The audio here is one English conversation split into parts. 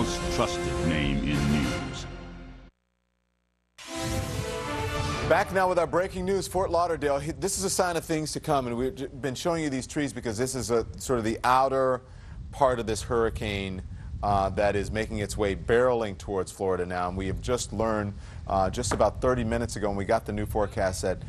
most trusted name in news. Back now with our breaking news. Fort Lauderdale. This is a sign of things to come, and we've been showing you these trees because this is sort of the outer part of this hurricane that is making its way barreling towards Florida now. And we have just learned just about 30 minutes ago when we got the new forecast that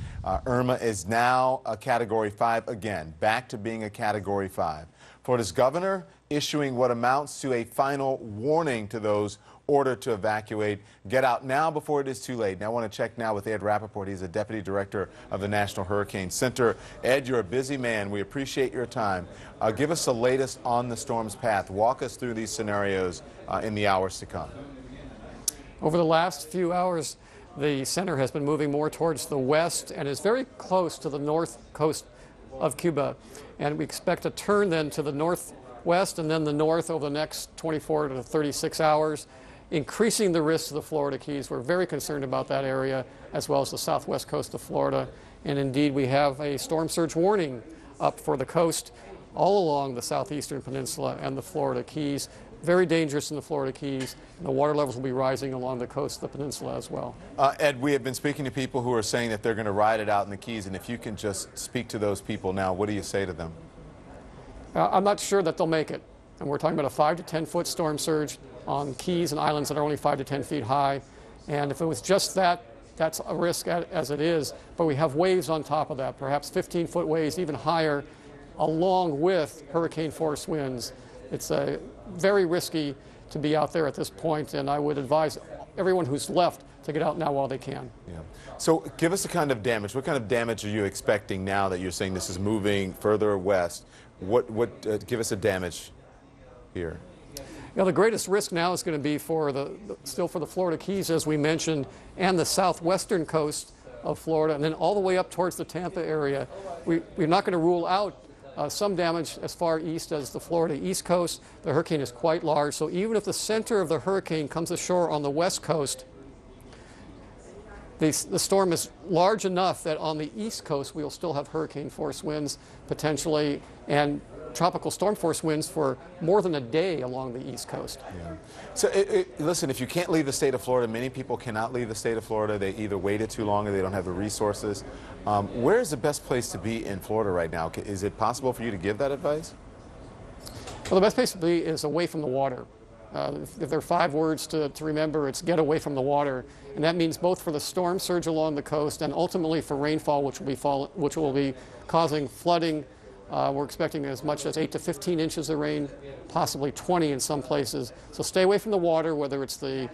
Irma is now a Category 5 again, back to being a Category 5. Florida's governor issuing what amounts to a final warning to those ordered to evacuate. Get out now before it is too late. Now I want to check now with Ed Rappaport. He's the Deputy Director of the National Hurricane Center. Ed, you're a busy man. We appreciate your time. Give us the latest on the storm's path. Walk us through these scenarios in the hours to come. Over the last few hours, the center has been moving more towards the west and is very close to the north coast of Cuba. And we expect a turn then to the northwest and then the north over the next 24 to 36 hours, increasing the risk to the Florida Keys. We're very concerned about that area, as well as the southwest coast of Florida. And indeed, we have a storm surge warning up for the coast all along the southeastern peninsula and the Florida Keys. Very dangerous in the Florida Keys, and the water levels will be rising along the coast of the peninsula as well. Ed, we have been speaking to people who are saying that they're going to ride it out in the Keys, and if you can just speak to those people now, what do you say to them? I'm not sure that they'll make it, and we're talking about a 5 to 10 foot storm surge on keys and islands that are only 5 to 10 feet high, and if it was just that, that's a risk as it is, but we have waves on top of that, perhaps 15-foot waves, even higher, along with hurricane force winds. It's very risky to be out there at this point, and I would advise everyone who's left to get out now while they can. Yeah. So give us a kind of damage. What kind of damage are you expecting now that you're saying this is moving further west? Give us a damage here. You know, the greatest risk now is going to be still for the Florida Keys, as we mentioned, and the southwestern coast of Florida, and then all the way up towards the Tampa area. We're not going to rule out some damage as far east as the Florida East Coast. The hurricane is quite large, so even if the center of the hurricane comes ashore on the west coast, the storm is large enough that on the east coast we'll still have hurricane force winds potentially, and tropical storm force winds for more than a day along the east coast. Yeah. So listen, if you can't leave the state of Florida, many people cannot leave the state of Florida. They either waited too long or they don't have the resources. Where is the best place to be in Florida right now? Is it possible for you to give that advice? Well, the best place to be is away from the water. If there are 5 words to remember, it's get away from the water. And that means both for the storm surge along the coast and ultimately for rainfall, which will be causing flooding. We're expecting as much as 8 to 15 inches of rain, possibly 20 in some places. So stay away from the water, whether it's the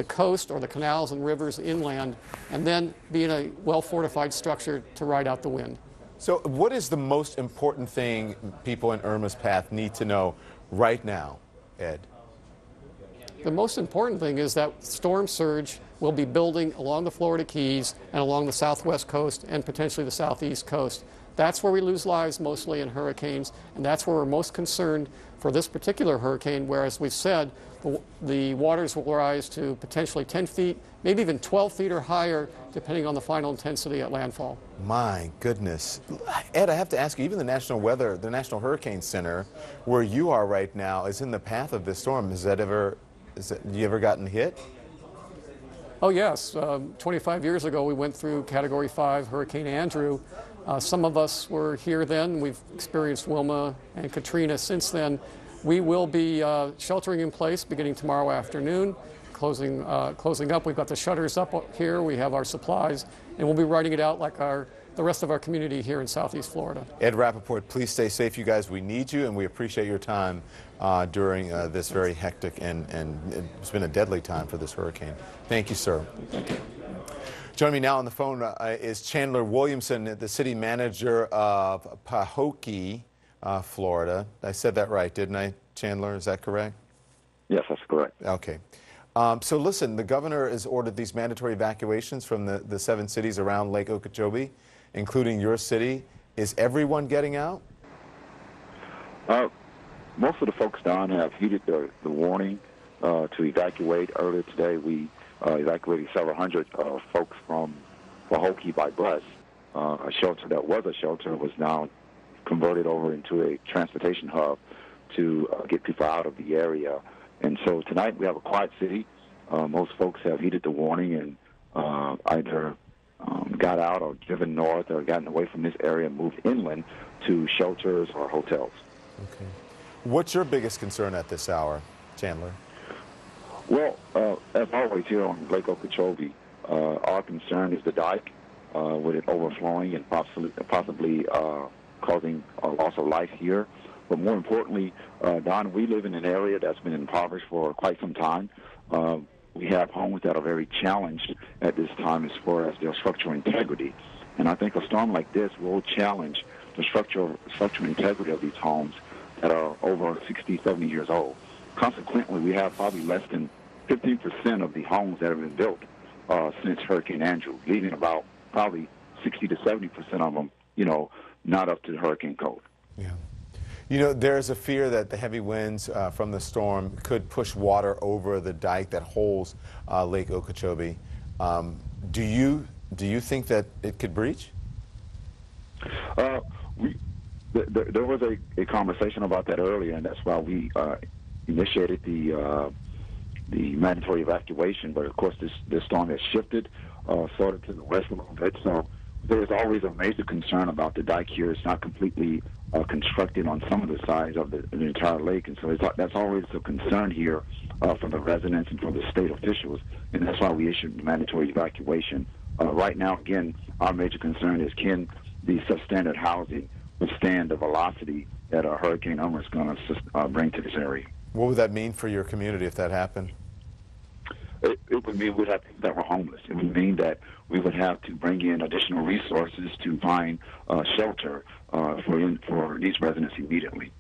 coast or the canals and rivers inland, and then be in a well-fortified structure to ride out the wind. So what is the most important thing people in Irma's path need to know right now, Ed? The most important thing is that storm surge will be building along the Florida Keys and along the southwest coast and potentially the southeast coast. That's where we lose lives mostly in hurricanes, and that's where we're most concerned for this particular hurricane, where, as we've said, the waters will rise to potentially 10 feet, maybe even 12 feet or higher, depending on the final intensity at landfall. My goodness. Ed, I have to ask you, even the National Hurricane Center, where you are right now, is in the path of this storm. You ever gotten hit? Oh, yes. 25 years ago, we went through Category 5 Hurricane Andrew. Some of us were here then. We've experienced Wilma and Katrina since then. We will be sheltering in place beginning tomorrow afternoon, closing up. We've got the shutters up here. We have our supplies, and we'll be riding it out like the rest of our community here in Southeast Florida. Ed Rappaport, please stay safe, you guys. We need you, and we appreciate your time during this very hectic and it's been a deadly time for this hurricane. Thank you, sir. Thank you. Joining me now on the phone is Chandler Williamson, the city manager of Pahokee, Florida. I said that right, didn't I, Chandler? Is that correct? Yes, that's correct. Okay. So listen, the governor has ordered these mandatory evacuations from the 7 cities around Lake Okeechobee, including your city. Is everyone getting out? Most of the folks down have heeded the warning to evacuate. Earlier today, we evacuated several hundred folks from Pahokee by bus. A shelter that was a shelter was now converted over into a transportation hub to get people out of the area. And so tonight we have a quiet city. Most folks have heeded the warning and either got out or driven north or gotten away from this area and moved inland to shelters or hotels. Okay. What's your biggest concern at this hour, Chandler? Well, as always here on Lake Okeechobee, our concern is the dike with it overflowing and possibly causing a loss of life here. But more importantly, Don, we live in an area that's been impoverished for quite some time. We have homes that are very challenged at this time as far as their structural integrity. And I think a storm like this will challenge the structural integrity of these homes that are over 60, 70 years old. Consequently, we have probably less than 15% of the homes that have been built since Hurricane Andrew, leaving about probably 60 to 70% of them, not up to the hurricane code. Yeah. There's a fear that the heavy winds from the storm could push water over the dike that holds Lake Okeechobee. Do you think that it could breach? There was a conversation about that earlier, and that's why we initiated the mandatory evacuation. But of course, this storm has shifted sort of to the west a little bit. So there is always a major concern about the dike here. It's not completely constructed on some of the sides of the entire lake, and so that's always a concern here for the residents and for the state officials, and that's why we issued the mandatory evacuation. Right now, again, our major concern is, can the substandard housing withstand the velocity that a Hurricane Irma is going to bring to this area? What would that mean for your community if that happened? It would mean we'd have people that were homeless. It would mean that we would have to bring in additional resources to find shelter for these residents immediately.